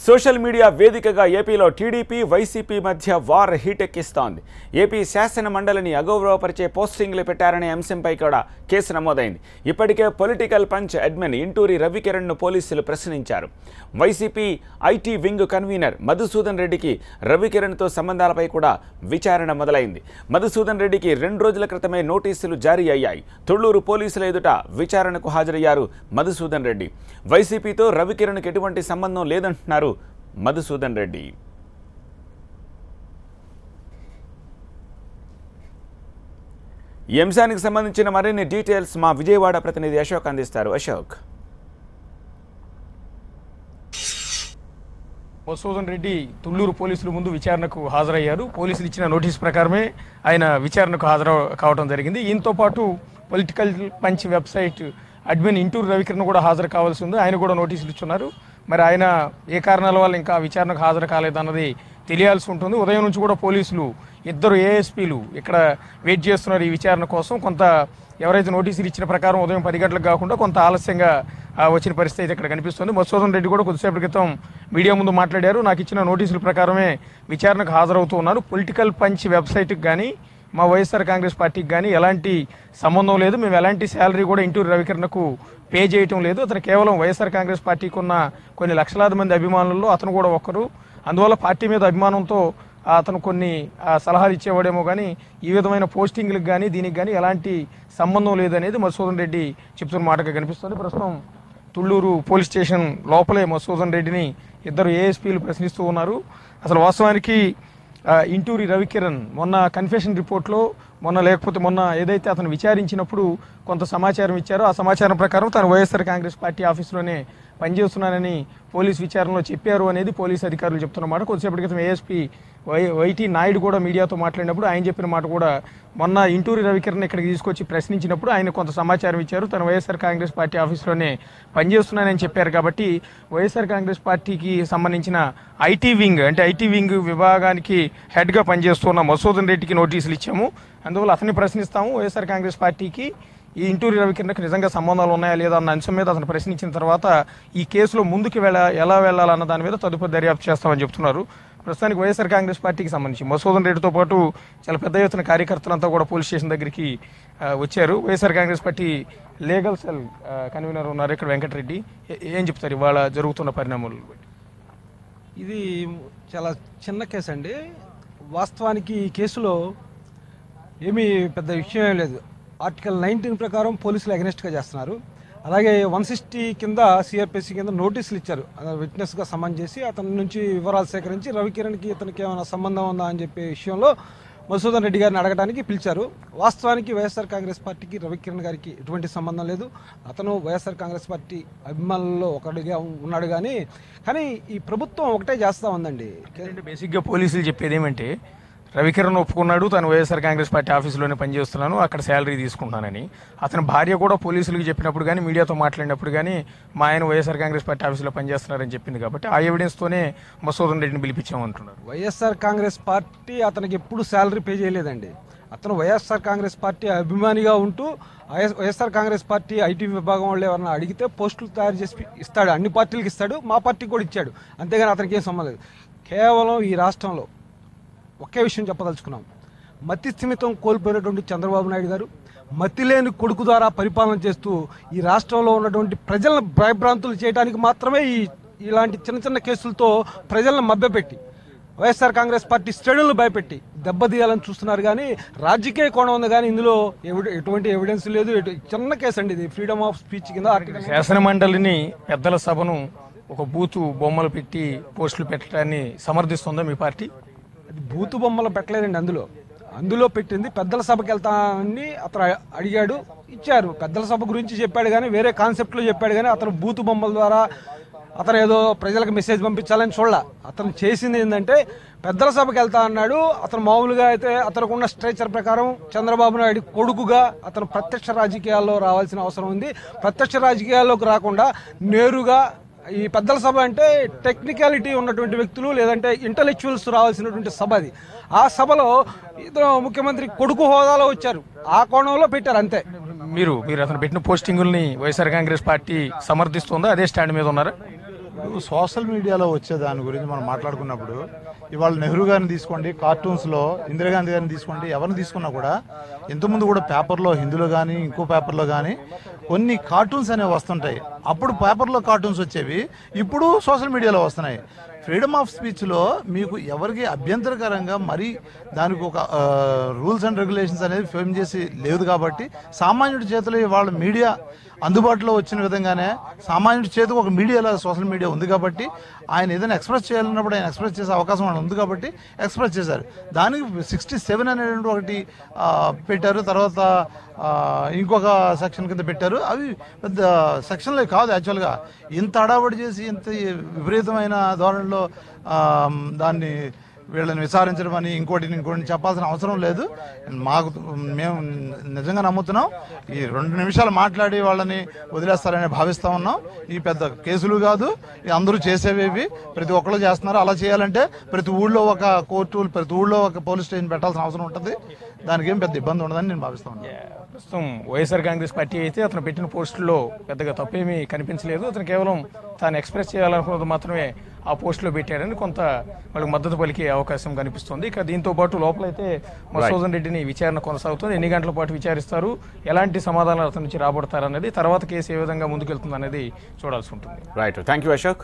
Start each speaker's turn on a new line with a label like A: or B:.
A: Social media వేదికగా ఏపీలో TDP YCP మధ్య వార్ హీటెక్కిస్తోంది. ఏపీ శాసన మండలిని అగౌరవపరిచే పోస్టింగ్లు పెట్టారనే అంశంపై కూడా కేసు నమోదైంది. ఇప్పటికే పొలిటికల్ పంచ్ అడ్మిన్ ఇంటూరి రవికిరణ్ను పోలీసులు ప్రశ్నించారు. YCP IT wing convener Madhusudan రెడ్డికి రవికిరణ్తో సంబంధాలపై కూడా విచారణ మొదలైంది. మధుసూదన్ రెడ్డికి 2 రోజుల క్రితమే నోటీసులు జారీ అయ్యాయి. తుళ్లూరు పోలీసుల ఎదుట విచారణకు హాజరయ్యారు మధుసూదన్ రెడ్డి. వైసీపీతో రవికిరణ్కి ఎటువంటి సంబంధం లేదంటున్నారు మధుసూదన్ రెడ్డి. ఈ అంశానికి సంబంధించిన మరిన్ని డీటెయిల్స్ మా విజయవాడ ప్రతినిధి అశోక్ అందిస్తారు. అశోక్.
B: మధుసూదన్ రెడ్డి తుళ్లూరు పోలీసుల ముందు విచారణకు హాజరయ్యారు. పోలీసులు ఇచ్చిన నోటీస్ ప్రకారమే ఆయన విచారణకు హాజరు కావడం జరిగింది. ఈయనతో పాటు political punch website admin Intur Ravikiran కూడా హాజరు కావాల్సి ఉంది. ఆయన కూడా నోటీసులు ఇచ్చున్నారు. మరి ఆయన ఏ కారణాల వల్ల ఇంకా విచారణకు హాజరు కాలేదన్నది తెలియాల్సి ఉంటుంది. ఉదయం నుంచి కూడా పోలీసులు 2 ఏఎస్పీలు ఇక్కడ వెయిట్ చేస్తున్నారు ఈ విచారణ కోసం. కొంత ఎవరైతే నోటీసులు ఇచ్చిన ప్రకారం ఉదయం 10 గంటలకు కాకుండా కొంత ఆలస్యంగా వచ్చిన పరిస్థితి అయితే ఇక్కడ కనిపిస్తుంది. మధుసూదన్ రెడ్డి కూడా కొద్దిసేపటి క్రితం మీడియా ముందు మాట్లాడారు. నాకు ఇచ్చిన నోటీసుల ప్రకారమే విచారణకు హాజరవుతూ ఉన్నారు. పొలిటికల్ పంచ్ వెబ్సైట్కి కానీ మా వైఎస్ఆర్ కాంగ్రెస్ పార్టీకి కానీ ఎలాంటి సంబంధం లేదు. మేము ఎలాంటి శాలరీ కూడా ఇంటూరి రవికిరణ్కు పే చేయటం లేదు. అతను కేవలం వైఎస్ఆర్ కాంగ్రెస్ పార్టీకి ఉన్న కొన్ని లక్షలాది మంది అభిమానుల్లో అతను కూడా ఒకరు. అందువల్ల పార్టీ మీద అభిమానంతో అతను కొన్ని సలహాలు ఇచ్చేవాడేమో కానీ ఈ విధమైన పోస్టింగ్లకు కానీ దీనికి కానీ ఎలాంటి సంబంధం లేదనేది మధుసూదన్ రెడ్డి చెప్తున్న మాటగా కనిపిస్తుంది. ప్రస్తుతం తుళ్లూరు పోలీస్ స్టేషన్ లోపలే మధుసూదన్ రెడ్డిని 2 ఏఎస్పీలు ప్రశ్నిస్తూ ఉన్నారు. అసలు వాస్తవానికి ఇంటూరి రవికిరణ్ మొన్న కన్ఫెషన్ రిపోర్ట్లో మొన్న ఏదైతే అతను విచారించినప్పుడు కొంత సమాచారం ఇచ్చారో ఆ సమాచారం ప్రకారం తాను వైఎస్ఆర్ కాంగ్రెస్ పార్టీ ఆఫీసులోనే పనిచేస్తున్నానని పోలీస్ విచారణలో చెప్పారు అనేది పోలీస్ అధికారులు చెప్తున్నమాట. కొద్దిసేపటి క్రితం ఏఎస్పీ వైటీ నాయుడు కూడా మీడియాతో మాట్లాడినప్పుడు ఆయన చెప్పిన మాట కూడా మొన్న ఇంటూరి రవికిరణ్ ఇక్కడికి తీసుకొచ్చి ప్రశ్నించినప్పుడు ఆయన కొంత సమాచారం ఇచ్చారు. తను వైఎస్ఆర్ కాంగ్రెస్ పార్టీ ఆఫీసులోనే పనిచేస్తున్నానని చెప్పారు. కాబట్టి వైఎస్ఆర్ కాంగ్రెస్ పార్టీకి సంబంధించిన ఐటీ వింగ్ విభాగానికి హెడ్గా పనిచేస్తున్న మధుసూదన్ రెడ్డికి నోటీసులు ఇచ్చాము. అందువల్ల అతన్ని ప్రశ్నిస్తాము. వైఎస్ఆర్ కాంగ్రెస్ పార్టీకి ఈ ఇంటూరి రవికిరణ్కి నిజంగా సంబంధాలు ఉన్నాయా లేదా అన్న అంశం మీద అతను ప్రశ్నించిన తర్వాత ఈ కేసులో ముందుకు ఎలా వెళ్ళాలన్న దాని మీద తదుపరి దర్యాప్తు చేస్తామని చెప్తున్నారు. ప్రస్తుతానికి వైఎస్ఆర్ కాంగ్రెస్ పార్టీకి సంబంధించి మధుసూదన్ రెడ్డితో పాటు చాలా పెద్ద ఎత్తున కార్యకర్తలంతా కూడా పోలీస్ స్టేషన్ దగ్గరికి వచ్చారు. YSR Congress party legal cell convener ఉన్నారు ఇక్కడ వెంకటరెడ్డి. ఏం చెప్తారు ఇవాళ జరుగుతున్న పరిణామాలు?
C: ఇది చాలా చిన్న కేసు అండి. వాస్తవానికి ఈ కేసులో ఏమీ పెద్ద విషయం ఏం లేదు. ఆర్టికల్ 19 ప్రకారం పోలీసులు అగెనిస్ట్గా చేస్తున్నారు. అలాగే 160 కింద సిఆర్పిసి కింద నోటీసులు ఇచ్చారు. విట్నెస్గా సమన్ చేసి అతని నుంచి వివరాలు సేకరించి రవికిరణ్కి ఇతనికి ఏమైనా సంబంధం ఉందా అని చెప్పే విషయంలో మధుసూదన్ రెడ్డి గారిని అడగడానికి పిలిచారు. వాస్తవానికి వైఎస్ఆర్ కాంగ్రెస్ పార్టీకి రవికిరణ్ గారికి ఎటువంటి సంబంధం లేదు. అతను వైఎస్ఆర్ కాంగ్రెస్ పార్టీ అభిమానుల్లో ఒకటిగా ఉన్నాడు. కానీ ఈ ప్రభుత్వం ఒకటే చేస్తూ ఉందండి.
B: బేసిక్గా పోలీసులు చెప్పేది ఏమంటే రవికిరణ్ ఒప్పుకున్నాడు తను వైఎస్ఆర్ కాంగ్రెస్ పార్టీ ఆఫీసులోనే పనిచేస్తున్నాను, అక్కడ శాలరీ తీసుకుంటానని. అతని భార్య కూడా పోలీసులకు చెప్పినప్పుడు కానీ మీడియాతో మాట్లాడినప్పుడు కానీ మా ఆయన వైఎస్ఆర్ కాంగ్రెస్ పార్టీ ఆఫీసులో పనిచేస్తున్నారని చెప్పింది. కాబట్టి ఆ ఎవిడెన్స్తోనే మధుసూదన్ రెడ్డిని పిలిపించామంటున్నారు.
C: వైఎస్ఆర్ కాంగ్రెస్ పార్టీ అతనికి ఎప్పుడు శాలరీ పే చేయలేదండి. అతను వైఎస్ఆర్ కాంగ్రెస్ పార్టీ అభిమానిగా ఉంటూ వైఎస్ఆర్ కాంగ్రెస్ పార్టీ ఐటీ విభాగం వాళ్ళు ఎవరన్నా అడిగితే పోస్టులు తయారు చేసి ఇస్తాడు. అన్ని పార్టీలకు ఇస్తాడు, మా పార్టీకి కూడా ఇచ్చాడు. అంతేగాని అతనికి ఏం సంబంధం లేదు. కేవలం ఈ రాష్ట్రంలో ఒకే విషయం చెప్పదలుచుకున్నాం. మతి స్థిమితం కోల్పోయినటువంటి చంద్రబాబు నాయుడు గారు మతి లేని కొడుకు ద్వారా పరిపాలన చేస్తూ ఈ రాష్ట్రంలో ఉన్నటువంటి ప్రజలను భయభ్రాంతులు చేయడానికి మాత్రమే ఇలాంటి చిన్న కేసులతో ప్రజలను మభ్యపెట్టి వైఎస్ఆర్ కాంగ్రెస్ పార్టీ శ్రేణులను భయపెట్టి దెబ్బతీయాలని చూస్తున్నారు. కానీ రాజకీయ కోణం ఉంది, కానీ ఇందులో ఎటువంటి ఎవిడెన్స్ లేదు. చిన్న కేసు అండి ఇది. ఫ్రీడమ్ ఆఫ్ స్పీచ్ కింద
B: శాసన మండలిని పెద్దల సభను ఒక బూతు బొమ్మలు పెట్టి పోస్టులు పెట్టడాన్ని సమర్థిస్తుందా మీ పార్టీ?
C: అది బూతు బొమ్మలు పెట్టలేదండి. అందులో పెట్టింది పెద్దల సభకి వెళ్తానని అతను అడిగాడు, ఇచ్చారు. పెద్దల సభ గురించి చెప్పాడు కానీ వేరే కాన్సెప్ట్లో చెప్పాడు. కానీ అతను బూతు బొమ్మల ద్వారా అతను ఏదో ప్రజలకు మెసేజ్ పంపించాలని చూడాల. అతను చేసింది ఏంటంటే పెద్దల సభకి వెళ్తా అన్నాడు. అతను మామూలుగా అయితే అతనుకున్న స్ట్రక్చర్ ప్రకారం చంద్రబాబు నాయుడు కొడుకుగా అతను ప్రత్యక్ష రాజకీయాల్లో రావాల్సిన అవసరం ఉంది. ప్రత్యక్ష రాజకీయాల్లోకి రాకుండా నేరుగా ఈ పెద్దల సభ అంటే టెక్నికాలిటీ ఉన్నటువంటి వ్యక్తులు లేదంటే ఇంటలెక్చువల్స్ రావాల్సినటువంటి సభ అది. ఆ సభలో ఇతను ముఖ్యమంత్రి కొడుకు హోదాలో వచ్చారు, ఆ కోణంలో పెట్టారు అంతే.
B: మీరు అతను పెట్టిన పోస్టింగుల్ని వైఎస్ఆర్ కాంగ్రెస్ పార్టీ సమర్థిస్తుందా? అదే స్టాండ్ మీద ఉన్నారా?
D: సోషల్ మీడియాలో వచ్చే దాని గురించి మనం మాట్లాడుకున్నప్పుడు ఇవాళ నెహ్రూ గారిని తీసుకోండి, కార్టూన్స్లో ఇందిరాగాంధీ గారిని తీసుకోండి, ఎవరిని తీసుకున్నా కూడా ఇంతకుముందు కూడా పేపర్లో హిందీలో కానీ ఇంకో పేపర్లో కానీ కొన్ని కార్టూన్స్ అనేవి వస్తుంటాయి. అప్పుడు పేపర్లో కార్టూన్స్ వచ్చేవి, ఇప్పుడు సోషల్ మీడియాలో వస్తున్నాయి. ఫ్రీడమ్ ఆఫ్ స్పీచ్లో మీకు ఎవరికి అభ్యంతరకరంగా మరీ దానికి ఒక రూల్స్ అండ్ రెగ్యులేషన్స్ అనేది ఫేమ్ చేసి లేదు కాబట్టి సామాన్యుడి చేతిలో ఇవాళ మీడియా అందుబాటులో వచ్చిన విధంగానే సామాన్యుడి చేతికి ఒక మీడియాలో సోషల్ మీడియా ఉంది కాబట్టి ఆయన ఏదైనా ఎక్స్ప్రెస్ చేయాలన్నప్పుడు ఆయన ఎక్స్ప్రెస్ చేసే అవకాశం ఆయన ఉంది కాబట్టి ఎక్స్ప్రెస్ చేశారు. దానికి 67 అనేటువంటి ఒకటి పెట్టారు, తర్వాత ఇంకొక సెక్షన్ కింద పెట్టారు. అవి పెద్ద సెక్షన్లే కాదు యాక్చువల్గా. ఇంత హడావడి చేసి ఇంత విపరీతమైన ధోరణిలో దాన్ని వీళ్ళని విచారించడం అని ఇంకోటి చెప్పాల్సిన అవసరం లేదు. మేము నిజంగా నమ్ముతున్నాం ఈ 2 నిమిషాలు మాట్లాడి వాళ్ళని వదిలేస్తారని భావిస్తూ ఉన్నాం. ఈ పెద్ద కేసులు కాదు, అందరూ చేసేవేవి, ప్రతి ఒక్కళ్ళు చేస్తున్నారు. అలా చేయాలంటే ప్రతి ఊళ్ళో ఒక కోర్టు, ప్రతి ఊళ్ళో ఒక పోలీస్ స్టేషన్ పెట్టాల్సిన అవసరం ఉంటుంది. దానికి ఏం పెద్ద ఇబ్బంది ఉండదని నేను భావిస్తూ ఉన్నాను.
B: ప్రస్తుతం వైఎస్ఆర్ కాంగ్రెస్ పార్టీ అయితే అతను పెట్టిన పోస్టుల్లో పెద్దగా తప్పేమీ కనిపించలేదు. అతను కేవలం తాను ఎక్స్ప్రెస్ చేయాలనుకున్నది మాత్రమే ఆ పోస్టులో పెట్టాడని కొంత వాళ్ళకి మద్దతు పలికే అవకాశం కనిపిస్తుంది. ఇక దీంతో పాటు లోపలైతే మధుసూదన్ రెడ్డిని విచారణ కొనసాగుతుంది. ఎన్ని గంటల పాటు విచారిస్తారు, ఎలాంటి సమాధానాలు అతని నుంచి రాబడతారనేది, తర్వాత కేసు ఏ విధంగా ముందుకెళ్తుంది అనేది చూడాల్సి ఉంటుంది.
A: Right, thank you Ashok.